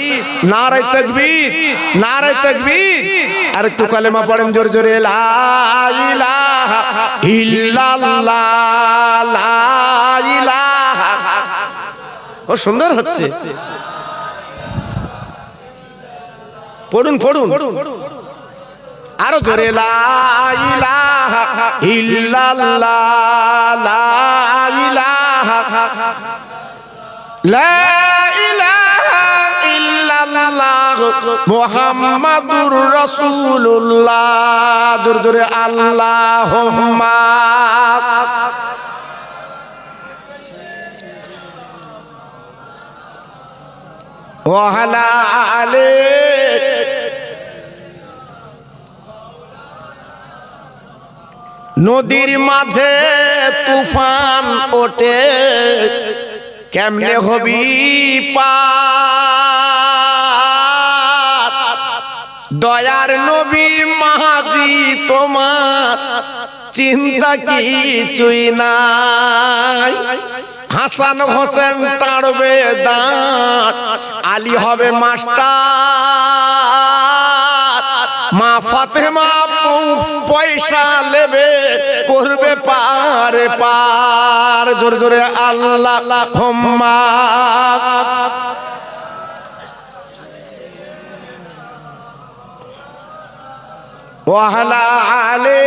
নারে তাকবীর, নারে তাকবীর। আর একটু কালেমা পড়েন জোরে জোরে, লা ইলাহা ইল্লাল্লাহ, লা ইলাহা। ও সুন্দর হচ্ছে, পড়ুন পড়ুন আরো জোরে, লা ইলাহা ইল্লাল্লাহ, লা ইলাহা, লা ইলাহা ইল্লাল্লাহ মুহাম্মাদুর রাসূলুল্লাহ। জোরে জোরে আল্লাহুম্মা ওয়া আলা আলি। নদীর মাঝে তুফান ওঠে, কেমনে হবি পার, দয়ার নবী মাঝি তোমার চিন্তা কিছুই নাই। হাসান হোসেন টাড়বে দাঁত, আলী হবে মাস্টার, মা ফাতেমা পয়সা নেবে করবে পার পার। জোরে জোরে আল্লাহুম্মা। ওয়ালা আলে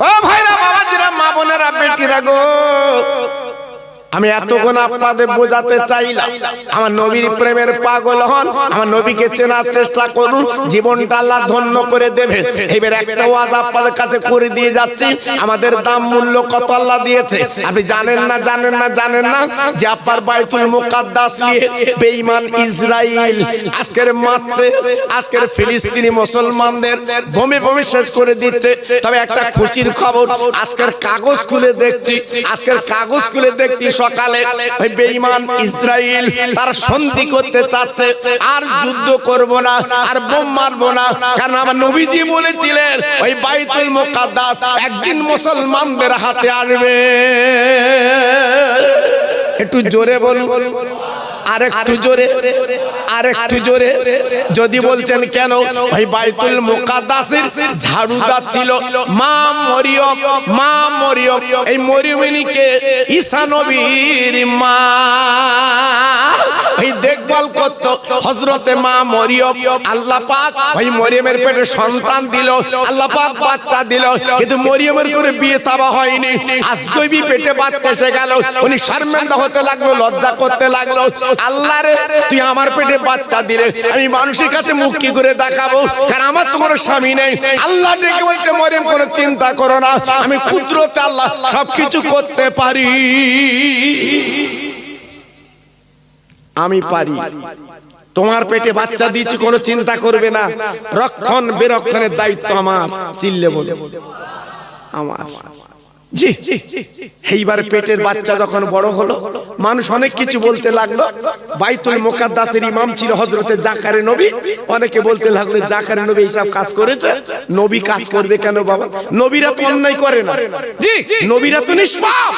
ও ভাইরা, বাবাজিরা, মা বোনেরা, বেটিরা গো, আমি এতক্ষণ আপনাদের বোঝাতে চাইলাম আমার নবীর প্রেমের পাগল হন, আমার নবীকে চেনার চেষ্টা করুন, জীবনটা আল্লাহ ধন্য করে দেবে। এবার একটা ওয়াজ আপনাদের কাছে করে দিয়ে যাচ্ছি, আমাদের দাম মূল্য কত আল্লাহ দিয়েছে আপনি জানেন না, জানেন না, জানেন না যে আপনার বাইতুল মুকাদ্দাস নিয়ে বেঈমান ইসরাইল আজকের মারছে, আজকের ফিলিস্তিনি মুসলমানদের বোমে বোমে শেষ করে দিচ্ছে। তবে একটা খুশির খবর, আজকের কাগজ খুলে দেখছি, আজকের কাগজ খুলে দেখছি সকালে ওই বেঈমান ইসরাইল তারা সন্ধি করতে চাচ্ছে, আর যুদ্ধ করব না, আর বোম মারব না, কারণ আমার নবীজি বলেছিলেন ওই বাইতুল মুকাদ্দাস একদিন মুসলমানদের হাতে আসবে। একটু জোরে বলুন, আরেকটু জোরে, আরেকটু জোরে। যদি বলছেন কেন, ওই বাইতুল মুকাদ্দাসের ঝাড়ুদার ছিল মা মরিয়ম, মা মরিয়ম, এই মরিয়মিনীকে ঈসা নবীর মা এই দেখভাল করত হযরতে মা মরিয়ম। আল্লাহ পাক ওই মরিয়মের পেটে সন্তান দিল, আল্লাহ পাক বাচ্চা দিল, কিন্তু মরিয়মের করে বিয়ে তাবা হয়নি। আজকে পেটে বাচ্চা এসে গেল, উনি শর্মিন্দা হতে লাগলো, লজ্জা করতে লাগলো। আল্লাহ রে, তুই আমার পেটে বাচ্চা দিলে আমি মানুষের কাছে মুখ কি করে দেখাবো, কারণ আমার তো কোনো স্বামী নেই। আল্লাহ ডেকে বলছে মরিয়ম কোনো চিন্তা করো না, আমি কুদরতে আল্লাহ সবকিছু করতে পারি, আমি পারি। তোমার পেটে বাচ্চা দিয়েছি, কোনো চিন্তা করবে না, রক্ষণ বেরক্ষণের দায়িত্ব আমার। চিল্লে বলে আমার। জি, এইবার পেটের বাচ্চা যখন বড় হলো, মানুষ অনেক কিছু বলতে লাগলো। বাইতুল মুকাদ্দাসের ইমাম ছিল হযরতে জাকারিয়া নবী। অনেকে বলতে লাগলো জাকারিয়া নবী এইসব কাজ করেছে, নবী কাজ করবে কেন বাবা? নবীরা তো অন্যায় করে না, জি, নবীরা তো নিষ্পাপ,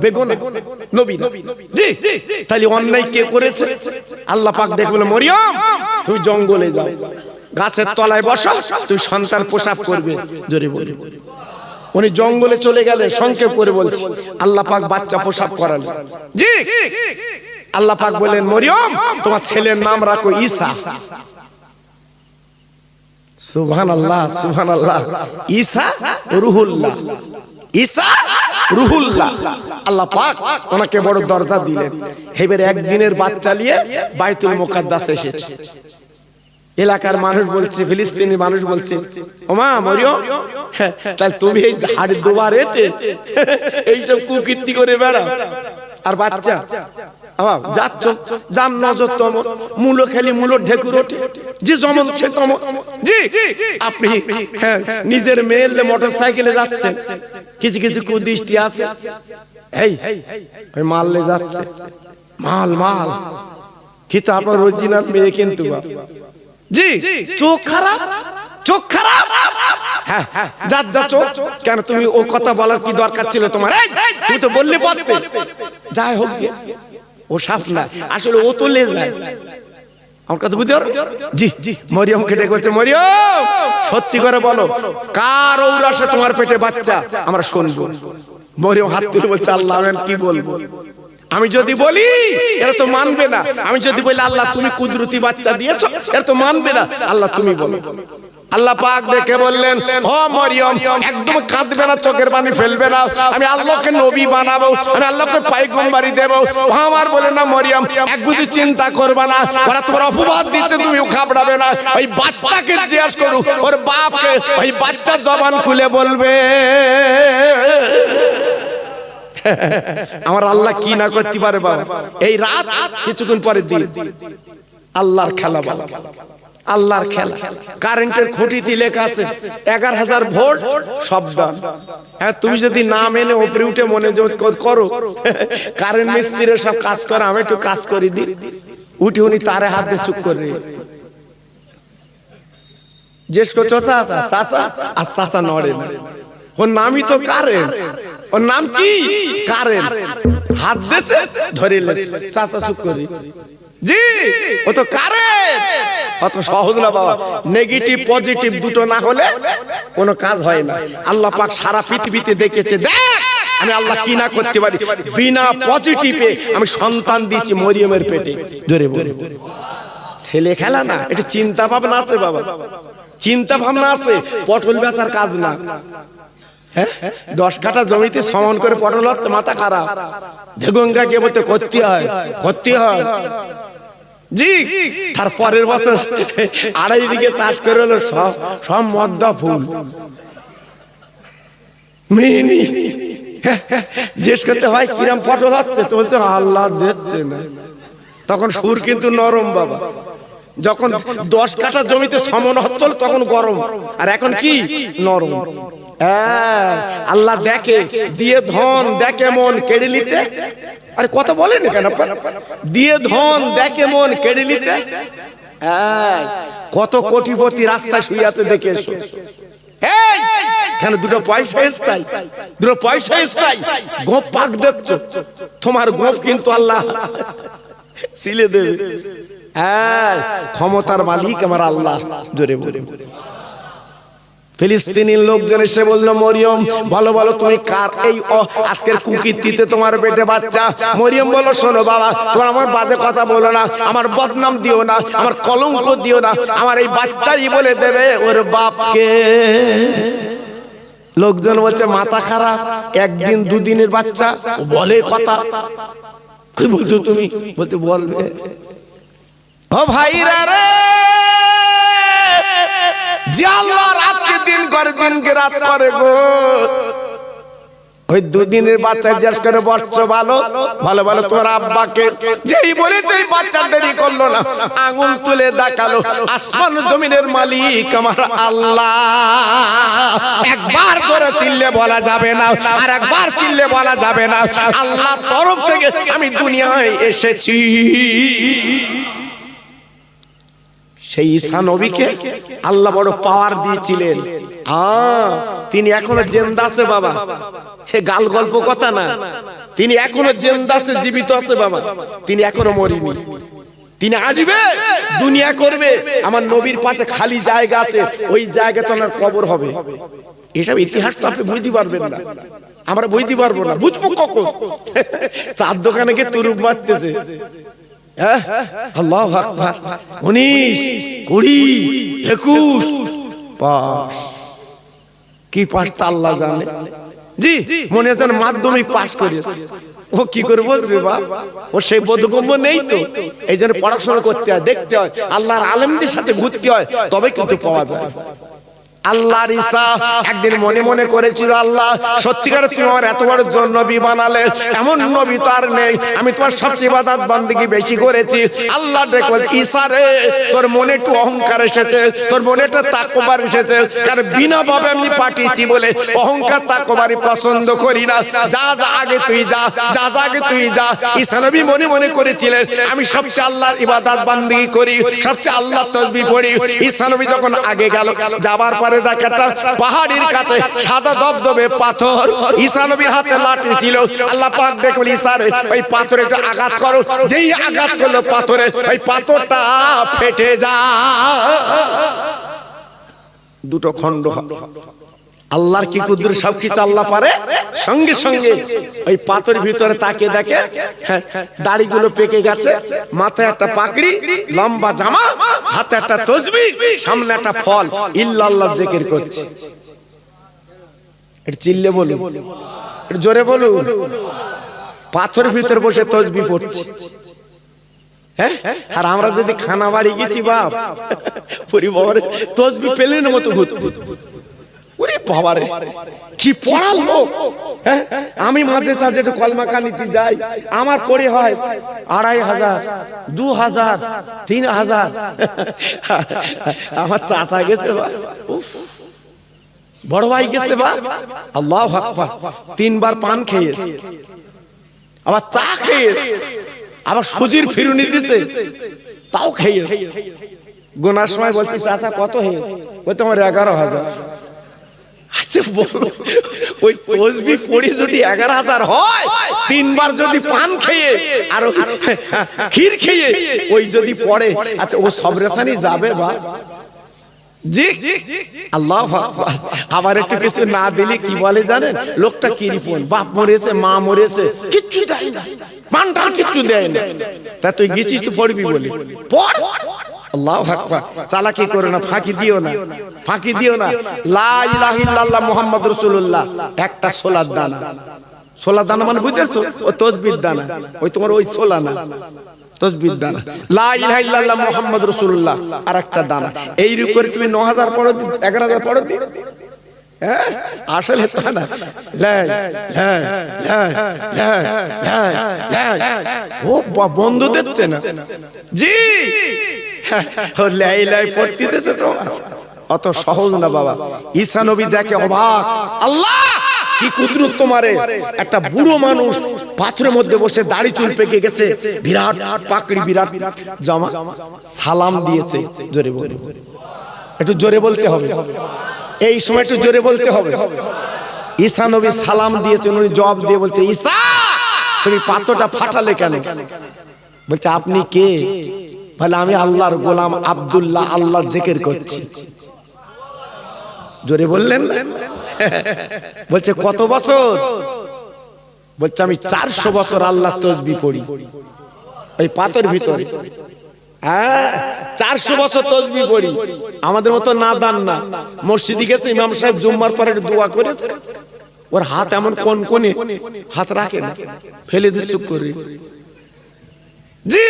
বেগুনা নবী না, জি। তাহলে অন্যায় কে করেছে? আল্লাহ পাক দেখে বলে মরিয়ম তুমি জঙ্গলে যাও, গাছের তলায় বসো, তুমি সন্তান প্রসব করবে। জোরে বলে উনি জঙ্গলে চলে গেলে, সংক্ষেপ করে বলছি, আল্লাহ পাক বাচ্চা প্রসব করালেন। জি, আল্লাহ পাক বলেন মরিয়ম তোমার ছেলের নাম রাখো ঈসা। সুবহানাল্লাহ, সুবহানাল্লাহ। ঈসা রুহুল্লাহ, ঈসা রুহুল্লাহ। আল্লাহ পাক ওনাকে বড় দরজা দিলেন। এবার একদিনের বাচ্চা নিয়ে বাইতুল মুকাদ্দাস এসেছে। এলাকার মানুষ বলছে, ফিলিস্তিনি মানুষ বলছে, ওমা মরিয়ম, তাহলে তুমি এই ঝাড় দুবারেতে এইসব কুকীর্তি করে বেড়াও, আর বাচ্চা যাচ্ছ, যার নজর তম, মূলো খেলি মূলো ঢেকুর ওঠে, যে যেমন সে তম। জি, আপনি নিজের মেয়ের মোটর সাইকেলে যাচ্ছেন, কিছু কিছু কুদৃষ্টি আছে, এই ওই মারলে যাচ্ছে, মাল মাল, কিন্তু আপনার অরিজিনাল মেয়ে কিন্তু জি চোখ খারাপ, চোখ খারাপ। হ্যাঁ যা যা চোখ কেন, তুমি ও কথা বলার কি দরকার ছিল তোমার? তুমি তো বললে পারতে। যাই হোক, ও সাপ না, আসলে ও তো লে যায়। আমার কথা বুঝতে পারো? জি জি। মরিয়ম কেটে করছে, মরিয়ম সত্যি করে বলো, কার ঔরসে তোমার পেটে বাচ্চা? আমরা শুনবো। মরিয়ম হাত তুলে বলছে, আল্লাহ কি বলবো? আমি যদি বলি এরা তো মানবে না, আমি যদি বলি আল্লাহ তুমি কুদরতি বাচ্চা দিয়েছো, এরা তো মানবে না, আল্লাহ তুমি বলো। আল্লাহ পাক দেখে বললেন, ও মরিয়ম একদম কাঁদবে না, চোখের পানি ফেলবে না, আমি আল্লাহকে নবী বানাবো, আমি আল্লাহকে পয়গম্বরী দেব। আমার বলে না মরিয়ম এক বুঝি চিন্তা করবে না, ওরা তোমার অপবাদ দিতে তুমি ঘাবড়াবে না। ওই বাচ্চাকে জিজ্ঞাসা করু, ওর বাপকে, ওই বাচ্চা জবান খুলে বলবে আমার আল্লাহ কি না করতে পারে বাবা। এই রাত কিছুক্ষণ পরে দিন, আল্লাহর খেলা বাবা, আল্লাহর খেলা। কারেন্টের খুঁটিতে লেখা আছে 11,000 ভোল্ট সব দান। হ্যাঁ, তুমি যদি না মেনে উপরে উঠে মনোযোগ করো, কারেন্ট মিস্ত্রিরা সব কাজ করে, আমি একটু কাজ করে দিই, উঠে উনি তারে হাত দিয়ে চুপ করে জ্যেষ্ঠ চাচা চাচা আর চাচা নড়ে না। ওর নামই তো কারেন্ট, ওর নাম কি কারেন্ট। হাত দেশে ধরে চাচা চুপ করে, জি ও তো কারেন্ট। অত সহজ না বাবা, নেগেটিভ পজিটিভ দুটো না হলে কোনো কাজ হয় না। আল্লাহ পাক সারা পৃথিবীতে দেখেছে, দেখ আমি আল্লাহ কি না করতে পারি। বিনা পজিটিভে আমি সন্তান দিয়েছি মরিয়মের পেটে। ধরে বলে ছেলে খেলা না, এটা চিন্তা ভাবনা আছে বাবা, চিন্তা ভাবনা আছে। পটল বেচার কাজ না, হ্যাঁ 10 কাঠা জমিতে সমান করে পটল হচ্ছে, মাথা খারাপ। দেগঙ্গা গিয়ে বলতে করতে হয়, করতে হয় জি। তার পরের বছর 2.5 বিঘে চাষ করে হলো সব মদ্দা ফুল মিনি। জিজ্ঞেস করতে হয় কিরাম পটল হচ্ছে, তো বলতে আল্লাহ দিচ্ছে না। তখন সুর কিন্তু নরম বাবা। যখন 10 কাঠা জমিতে সমান হচ্ছিল তখন গরম, আর এখন কি নরম। আল্লাহ দেখে দিয়ে ধন দেখে মন কেড়ে নিতে। আরে কথা বলেন কেন, দিয়ে ধন দেখে মন কেড়ে নিতে। কত কোটিপতি রাস্তায় শুয়ে আছে দেখে এসো। কেন দুটো পয়সা এসতাই, দুটো পয়সা এসতাই গোপ পাক দেখছো, তোমার গোপ কিন্তু আল্লাহ সিলে দেবে। ক্ষমতার মালিক আমার আল্লাহ। জোরে বলে ফিলিস্তিনের লোকজন এসে বললো, মরিয়ম ভালো ভালো তুমি কার এই আজকের কুকীর্তিতে তোমার পেটে বাচ্চা। মরিয়ম বলো, শোনো বাবা, তোমার আমার বাজে কথা বলো না, আমার বদনাম দিও না, আমার কলঙ্ক দিও না, আমার এই বাচ্চাই বলে দেবে ওর বাপকে। লোকজন বলছে মাথা খারাপ, একদিন দুদিনের বাচ্চা বলে কথা। কি বলছো তুমি? বলতে বলবে ও ভাইরা রে, যে আল্লাহ রাতকে দিন করে দিনকে রাত করে গো, ওই দুদিনের বাচ্চা জিজ্ঞেস করে বসছো ভালো ভালো ভালো তোমার আব্বাকে। যেই বলেছে এই বাচ্চা দেরি করলো না, আঙুল তুলে দেখালো আসমান জমিনের মালিক আমার আল্লাহ। একবার জোরে চিল্লে বলা যাবে না, আর একবার চিল্লে বলা যাবে না, আল্লাহর তরফ থেকে আমি দুনিয়ায় এসেছি। সেই ঈসা নবীকে আল্লাহ বড় পাওয়ার দিয়েছিলেন। তিনি এখনো জিন্দা আছে বাবা, সে গাল গল্প কথা না। তিনি এখনো জিন্দা আছে, জীবিত আছে বাবা, তিনি এখনো মরিনি। তিনি আসবে, দুনিয়া করবে। আমার নবীর পাশে খালি জায়গা আছে, ওই জায়গা তো ওনার কবর হবে। এসব ইতিহাস তো আপনি বুঝতে পারবেন না, আমরা বুঝতে পারবো না। বুঝবো কখন? চার দোকানে গিয়ে তুরুপ মারতেছে। আল্লাহু আকবার। 19, 20, 21 পাস। কি পাস তা আল্লাহ জানে। জি মনে হচ্ছে মাধ্যমিক পাস করেছে। ও কি করে বসবে বাপ? ও সেই বোধগম্য নেই তো। এই জন্য পড়াশোনা করতে হয়, দেখতে হয়, আল্লাহর আলেমদের সাথে ঘুরতে হয়, তবে কিন্তু পাওয়া যায়। আল্লাহর ঈসা একদিন মনে মনে করেছিল, আল্লাহ সত্যিকার তুমি আমার এত বড় নবী বানালে, এমন নবী তো আর নেই। আমি তোমার সবচেয়ে ইবাদত বান্দেগী বেশি করেছি। আল্লাহ দেখো ঈসা রে, তোর মনে একটু অহংকার এসেছে, তোর মনে একটা তাকওয়া এসেছে। কারণ বিনা ভাবে আমি পাঠিয়েছি বলে অহংকার তাকওয়ারি পছন্দ করি না। যা যা আগে তুই যা, যা যা আগে তুই যা। ঈসা নবী মনে মনে করেছিলেন আমি সবচেয়ে আল্লাহর ইবাদত বান্দেগী করি, সবচেয়ে আল্লাহর তাসবিহ পড়ি। ঈসা নবী যখন আগে গেল, যাবার পরে একটা পাহাড়ের কাছে সাদা দবদবে পাথর, ঈসা নবীর হাতে লাঠি ছিল। আল্লাহ পাক দেখলেন ঈসা রে, ওই পাথরে একটা আঘাত করো। যেই আঘাত করলো পাথরে, ওই পাথরটা ফেটে যায়, দুটো খণ্ড। আল্লাহর কি কুদরত, সবকিছু আল্লাহ পারে। সঙ্গে সঙ্গে ওই পাথরের ভিতরে তাকে দেখে, দাড়িগুলো পেকে গেছে, মাথায় একটা পাগড়ি, লম্বা জামা, হাতে একটা তাসবিহ, সামনে একটা ফল, ইল্লাল্লাহ জিকির করছে। এটা চিল্লে বলুন, এটা জোরে বলুন। পাথরের ভিতরে বসে তাসবিহ পড়ছে। আর আমরা যদি খানা বাড়ি গেছি বাপ, পরিবারে তাসবিহ পেলেন মতো ভূত। ওরে বাবারে কি পড়াল লোক। হ্যাঁ, আমি মাঝে সাঝে একটু কলমা কানিতে যাই, আমার পড়ে হয় 2500, 2000, 3000। আমার চাচা গেছে বা, বড় ভাই গেছে বা, আল্লাহু আকবার, 3 বার পান খেয়েছে, আবার চা খেয়েছে, আবার সুজির ফিরুনি দিছে, তাও খেয়েছে। গোনার সময় বলছি চাচা কত হয়েছে? ওই তোমার 11,000। আচ্ছা বলো, ওই তসবিহ পড়ি যদি 11,000 হয়, 3 বার যদি পান খেয়ে আর ক্ষীর খেয়ে ওই যদি পড়ে, আচ্ছা ও সব রেশানি যাবে বা? জি, আল্লাহু আকবার। আবার একটু কিছু না দিলে কি বলে জানেন? লোকটা কিরিপন, বাপ মরেছে, মা মরেছে, কিচ্ছু দেয় না, পানটা কিচ্ছু দেয় না। তা তুই গেছিস তো পড়বি বলে পড়। আল্লাহু আকবার। চালাকি করো না, ফাঁকি দিও না, ফাঁকি দিও না। লা ইলাহা ইল্লাল্লাহ মুহাম্মাদুর রাসূলুল্লাহ, একটা সোলার দানা। সোলার দানা মানে বুঝতেছো? ও তসবিহ দানা, ওই তোমার ওই সোলা না, তসবিহ দানা। লা ইলাহা ইল্লাল্লাহ মুহাম্মাদুর রাসূলুল্লাহ আর একটা দানা। এই রূপ করে তুমি 9000 পড়ো, 11000 পড়ো। হ্যাঁ, আসলে তা না। ও বন্ধু দিচ্ছে না জি, ও লাই লাই পড়তে দিতেছে তো, অত সহজ না বাবা। ঈসা নবী দেখে অবাক, আল্লাহ কি কুদরত তোমারে। একটা বুড়ো মানুষ পাথরের মধ্যে বসে দাড়ি চুল পেকে গেছে, বিরাট পাকড়ি, বিরাট জামা, সালাম দিয়েছে। জোরে বলে, একটু জোরে বলতে হবে, এই সময় একটু জোরে বলতে হবে। ঈসা নবী সালাম দিয়েছেন, উনি জবাব দিয়ে বলছে, ঈসা তুমি পাথরটা ফাটালে কেন? বলছে আপনি কে? বলে আমি আল্লাহর গোলাম আব্দুল্লাহ, আল্লাহ জিকির করছি। জোরে বললেন না? বলছে কত বছর? বলছে আমি 400 বছর আল্লাহ তসবিহ পড়ি ওই পাথর ভিতরে। হ্যাঁ, 400 বছর তসবিহ পড়ি। আমাদের মতো না দান না, মসজিদে গেছে ইমাম সাহেব জুম্মার পরে দোয়া করেছে, ওর হাত এমন কোন কোণে হাত রাখে না, ফেলে দিয়ে চুপ করে। জি,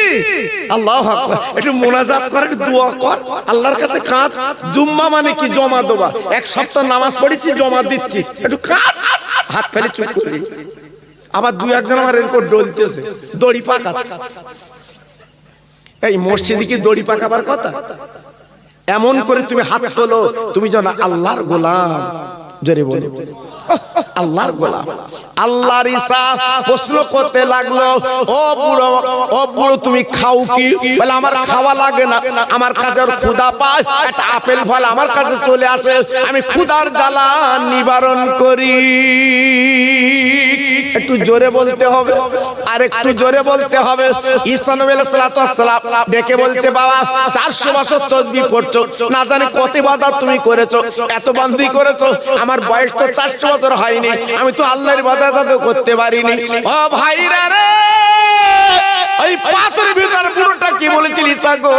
আল্লাহু আকবার। একটু মুনাজাত কর, একটু দোয়া কর আল্লাহর কাছে, কাঁদ। জুম্মা মানে কি? জমা দেবা। 1 সপ্তাহ নামাজ পড়েছি, জমা দিচ্ছি, একটু কাঁদ, হাত ফেলে চুপ করে। আবার 2-1 আমার এরকম ডলতেছে, দড়ি পাকাচ্ছে। এই মসজিদে কি দড়ি পাকাবার কথা? এমন করে তুমি হাত তোলো, তুমি যেন আল্লাহর গোলাম। জোরে বলো, আল্লাহর গোলাম। আল্লাহর ঈসা প্রশ্ন করতে লাগলো, ও বুড়ো, ও বুড়ো তুমি খাও কি? বলে আমার খাওয়া লাগে না, আমার কাছে ক্ষুধা পায়, একটা আপেল ফল আমার কাছে চলে আসে, আমি ক্ষুধার জ্বালা নিবারণ করি। একটু জোরে বলতে হবে, আর একটু জোরে বলতে হবে। ঈসা নবী আলাইহিস সালাম ডেকে বলছে, বাবা 400 বছর তসবিহ পড়ছো, না জানি কত ইবাদত তুমি করেছো, এত বান্দি করেছো, আমার বয়স তো 400 বছর হয়নি, আমি তো আল্লাহর ইবাদত করতে পারিনি। ও ভাইরা রে, ওই পাথরের ভিতর বুড়োটা কি বলেছিল, ঈসা গো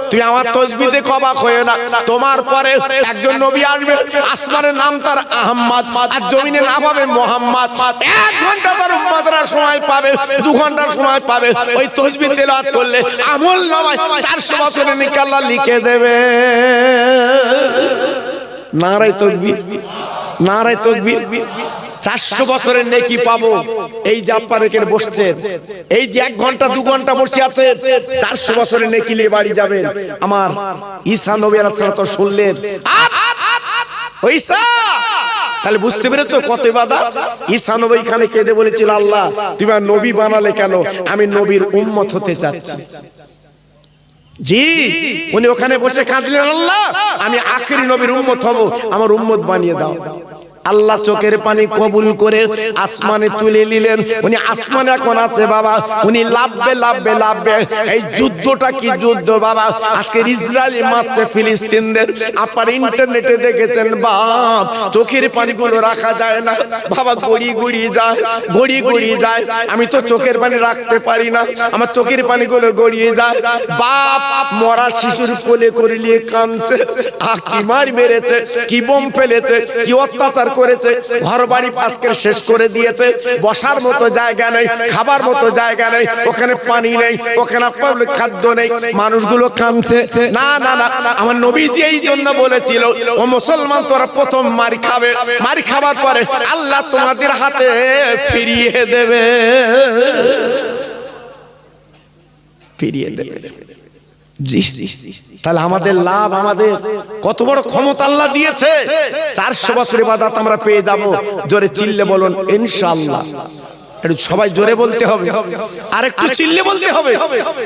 তুই আমার তসবিহতে অবাক হয়ে না, তোমার পরে একজন নবী আসবে, আসমানের নাম তার আহমদ, আর জমিনে নাম হবে মুহাম্মদ। 1 ঘন্টা তার উম্মতরা সময় পাবে, 2 ঘন্টা সময় পাবে, ওই তসবিহ তেলাওয়াত করলে আমল নামায় 400 বছরের নেকি আল্লাহ লিখে দেবে। নারে তাকবীর, নারে তাকবীর। 400 বছরের নেকি পাবো। এই যে আপনারা এখানে বসছেন, এই যে 1 ঘন্টা 2 ঘন্টা বসে আছে, 400 বছরের নেকি নিয়ে বাড়ি যাবেন। আমার ঈসা নবী আলাইহিস সালাম শুনলেন, ঈসা, তাহলে বুঝতে পেরেছো কত ইবাদত। ঈসা নবী এখানে কেঁদে বলেছিল, আল্লাহ তুমি আর নবী বানালে কেন? আমি নবীর উম্মত হতে চাচ্ছি। জি, উনি ওখানে বসে কাঁদলেন, আল্লাহ আমি আখেরি নবীর উম্মত হব, আমার উম্মত বানিয়ে দাও। আল্লাহ চোখের পানি কবুল করে আসমানে তুলে নিলেন। উনি আসমানে এখন আছে বাবা, উনি লাভবে লাভবে লাভবে। এই যুদ্ধটা কি যুদ্ধ বাবা, আজকে ইসরায়েল মারছে ফিলিস্তিনদের। আপনার ইন্টারনেটে দেখেছেন বাপ, চোখের পানিগুলো রাখা যায় না বাবা, গড়ি গড়ি যায়, গড়ি গড়ি যায়। আমি তো চোখের পানি রাখতে পারি না, আমার চোখের পানিগুলো গড়িয়ে যায়। বাপ মরা শিশুর কোলে করে নিয়ে কাঁদছে, কি মার মেরেছে, কি বোম ফেলেছে, কি অত্যাচার করেছে, ঘর বাড়ি আজকে শেষ করে দিয়েছে, বসার মতো জায়গা নেই, খাবার মতো জায়গা নেই, ওখানে পানি নেই, ওখানে খাদ্য নেই, মানুষগুলো কাঁদছে। না না না, আমার নবীজি এই জন্য বলেছিল, ও মুসলমান তোরা প্রথম মারি খাবে, মারি খাবার পরে আল্লাহ তোমাদের হাতে ফিরিয়ে দেবে, ফিরিয়ে দেবে। জি, তাহলে আমাদের লাভ, আমাদের কত বড় ক্ষমতা আল্লাহ দিয়েছে। 400 বছর ইবাদত আমরা পেয়ে যাব। জোরে চিল্লে বলুন ইনশাআল্লাহ। একটু সবাই জোরে বলতে হবে, আর একটু চিল্লে বলতে হবে।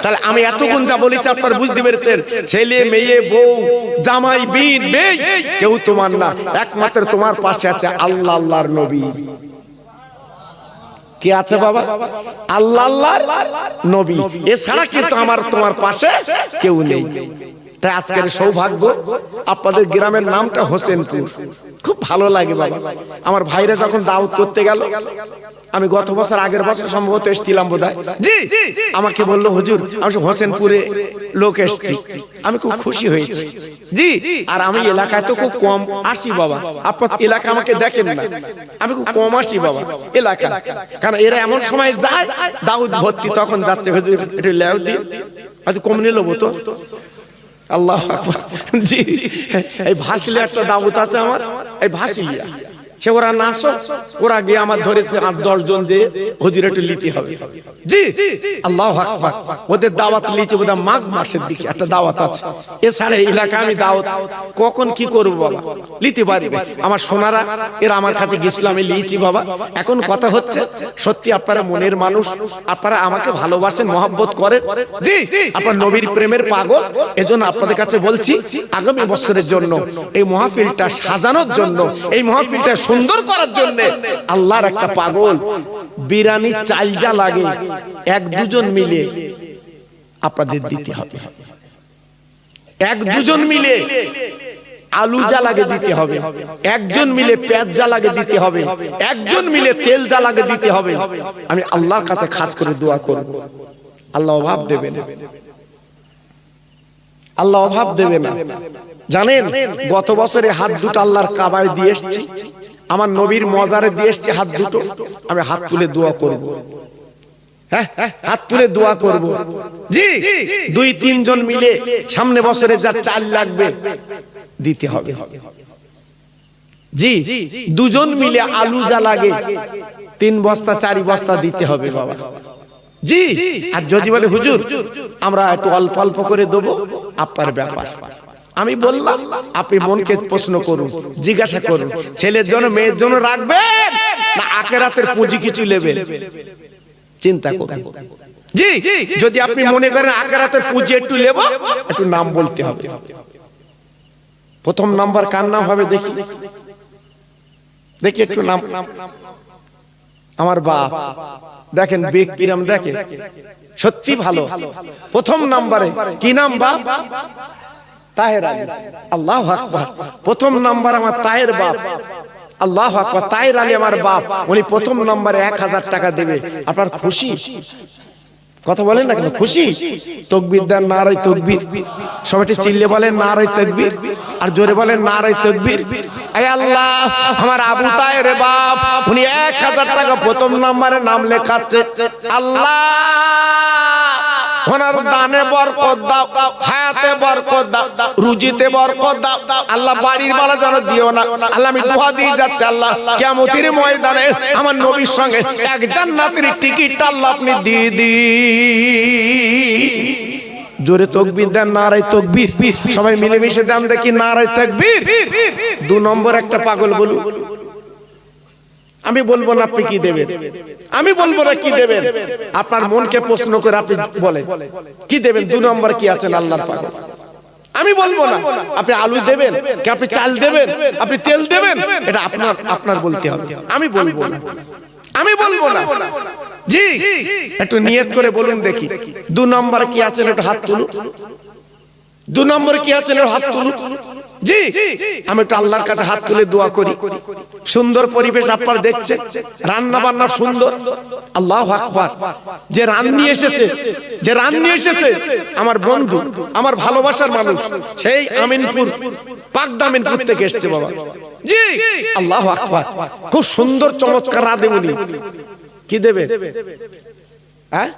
তাহলে আমি এতক্ষণ যা বলেছি আপনারা বুঝতে পেরেছেন। ছেলে মেয়ে বউ জামাই বিন বেই কেউ তোমার না, একমাত্র তোমার পাশে আছে আল্লাহ, আল্লাহর নবী। কে আছে বাবা? আল্লাহ, আল্লাহর নবী। এছাড়া কিন্তু আমার তোমার পাশে কেউ নেই। তাই আজকের সৌভাগ্য, আপনাদের গ্রামের নামটা হোসেনপুর, খুব ভালো লাগে বাবা। আমার ভাইরা যখন দাওয়াত করতে গেল, আমি গত বছর আগের বছর সম্ভবত এসেছিলাম বোধহয়, জি আমাকে বললো হুজুর আমি হোসেনপুরে লোক এসেছি। আমি খুব খুশি হয়েছি জি। আর আমি এলাকায় তো খুব কম আসি বাবা, আপনার এলাকা আমাকে দেখেন না, আমি খুব কম আসি বাবা এলাকা, কারণ এরা এমন সময় যায় দাউদ ভর্তি, তখন যাচ্ছে হুজুর একটু লেও দিয়ে, হয়তো কম নিল মতো। আল্লাহু আকবার। জি, এই ভাসলে একটা দাওয়াত আছে আমার, এই ভাসিলিয়া সে ওরা নাচো, ওরা গিয়ে আমার ধরেছে 8-10 জন যে হুজুর একটু লিতে হবে। জি আল্লাহু আকবার। ওদের দাওয়াত লিচে বোধহয় মাঘ মাসের দিকে একটা দাওয়াত আছে। এছাড়া এলাকা আমি দাওয়াত কখন কি করবো বাবা, লিতে পারবে আমার সোনারা, এরা আমার কাছে গেছিল, আমি লিয়েছি বাবা। এখন কথা হচ্ছে সত্যি আপনারা মনের মানুষ, আপনারা আমাকে ভালোবাসেন, মহব্বত করেন। জি, আপনার নবীর প্রেমের পাগল। এজন্য আপনাদের কাছে বলছি, আগামী বছরের জন্য এই মাহফিলটা সাজানোর জন্য, এই মাহফিলটা সুন্দর করার জন্য আল্লাহর একটা পাগল বিরিয়ানি চাল যা লাগে 1-2 মিলে আপনাদের দিতে হবে। 1-2 মিলে আলু যা লাগে দিতে হবে, 1 মিলে পেঁয়াজ যা লাগে দিতে হবে, 1 মিলে তেল যা লাগে দিতে হবে। আমি আল্লাহর কাছে খাস করে দোয়া করব, আল্লাহ অভাব দেবে না, আল্লাহ অভাব দেবে না। জানেন গত বছরে হাত দুটো আল্লাহর কাবায় দিয়ে এসেছি, আমার নবীর মজারে দিয়ে এসেছি হাত দুটো। আমি হাত তুলে দোয়া করব, হ্যাঁ হাত তুলে দোয়া করব। জি, 2-3 জন মিলে সামনে বছরে যা চাল লাগবে দিতে হবে। জি, 2 জন মিলে আলু যা লাগে 3 বস্তা 4 বস্তা দিতে হবে বাবা। জি, আর যদি বলে হুজুর আমরা একটু অল্প অল্প করে দেবো, আপনার ব্যাপার। আমি বললাম আপনি মনকে প্রশ্ন করুন, জিজ্ঞাসা করুন, ছেলের জন্য মেয়ের জন্য রাখবেন না আখিরাতের পুঁজি কিছু নেবেন, চিন্তা করুন। জি, যদি আপনি মনে করেন আখিরাতের পুঁজি একটু নেব, একটু নাম বলতে হবে। প্রথম নাম্বার কার নাম হবে দেখি, দেখি একটু নাম। আমার বাপ, দেখেন ব্যক্তিরাম, দেখেন সত্যি ভালো। প্রথম নাম্বারে কি নাম বাপ? তাহের আলী। আল্লাহু আকবার। প্রথম নাম্বার আমার তাহের বাপ। আল্লাহু আকবার। তাহের আলী আমার বাপ, উনি প্রথম নাম্বারে 1000 টাকা দেবে। আপনার খুশি? কথা বলেন না কেন, খুশি? তাকবীর দেন, নারে তাকবীর। সবাই চিল্লে বলেন নারে তাকবীর, আর জোরে বলেন নারে তাকবীর। আয় আল্লাহ, আমার আবু তাহের বাপ উনি 1000 টাকা প্রথম নাম্বারে নাম লেখাচ্ছে। আল্লাহ ওনার দানে বরকত দাও, হায়াতে বরকত দাও, রুজিতে বরকত দাও। আল্লাহ বাড়ির বালা যেন দিও না। আল্লাহ আমি দোয়া দিয়ে যাচ্ছি, আল্লাহ কিয়ামতের ময়দানে আমার নবীর সঙ্গে এক জান্নাতের টিকিট আল্লাহ আপনি দিয়ে দিন। জোরে তাকবীর দেন, নারে তাকবীর। সবাই মিলেমিশে দেন দেখি নারে তাকবীর। 2 নম্বর একটা পাগল বলুন, আমি বলবো না আপনি কি দেবেন, আমি বলবো না কি দেবেন, আপনার মনকে প্রশ্ন করে আপনি বলেন কি দেবেন। 2 নম্বর কি আছেন আল্লাহর পাগল, আমি বলবো না। আপনি আলু দেবেন কি, আপনি চাল দেবেন, আপনি তেল দেবেন, এটা আপনার আপনার বলতে হবে, আমি বলবো না, আমি বলবো না। জি, একটু নিয়ত করে বলুন দেখি 2 নম্বর কি আছেন, একটু হাত তুলুন। 2 নম্বর কি আছেন, হাত তুলুন। জি আমি একটু আল্লাহর কাছে হাত তুলে দোয়া করি, সুন্দর পরিবেশ আপনারা দেখছেন, রান্না বান্না সুন্দর, আল্লাহু আকবার। যে রান্নি এসেছে, যে রান্নি এসেছে আমার বন্ধু, আমার ভালোবাসার মানুষ, সেই আমিনপুর পাকদামিনপুর থেকে এসেছে বাবা। জি আল্লাহু আকবার, খুব সুন্দর চমৎকার রাঁধে উনি। কি দেবে? হ্যাঁ